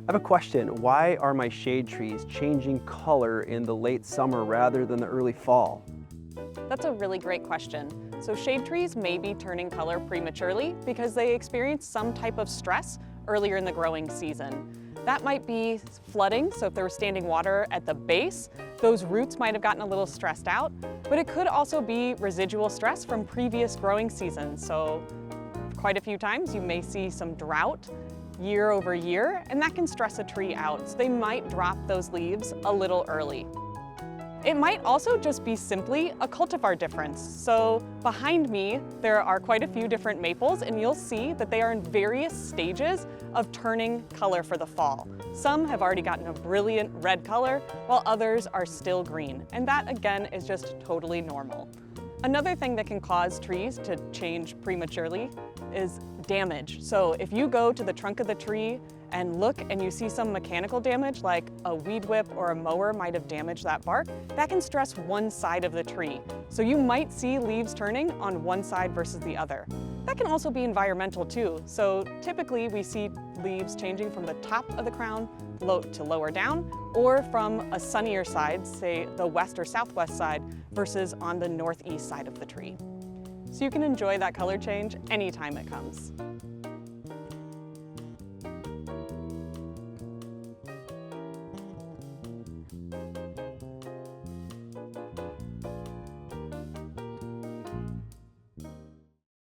I have a question. Why are my shade trees changing color in the late summer rather than the early fall? That's a really great question. So shade trees may be turning color prematurely because they experience some type of stress earlier in the growing season. That might be flooding, so if there was standing water at the base, those roots might have gotten a little stressed out, but it could also be residual stress from previous growing seasons. So quite a few times you may see some drought year over year, and that can stress a tree out. So they might drop those leaves a little early. It might also just be simply a cultivar difference. So behind me, there are quite a few different maples, and you'll see that they are in various stages of turning color for the fall. Some have already gotten a brilliant red color, while others are still green. And that, again, is just totally normal. Another thing that can cause trees to change prematurely is damage. So if you go to the trunk of the tree and look and you see some mechanical damage, like a weed whip or a mower might have damaged that bark, that can stress one side of the tree. So you might see leaves turning on one side versus the other. That can also be environmental too. So typically we see leaves changing from the top of the crown to lower down, or from a sunnier side, say the west or southwest side, versus on the northeast side of the tree. So you can enjoy that color change anytime it comes.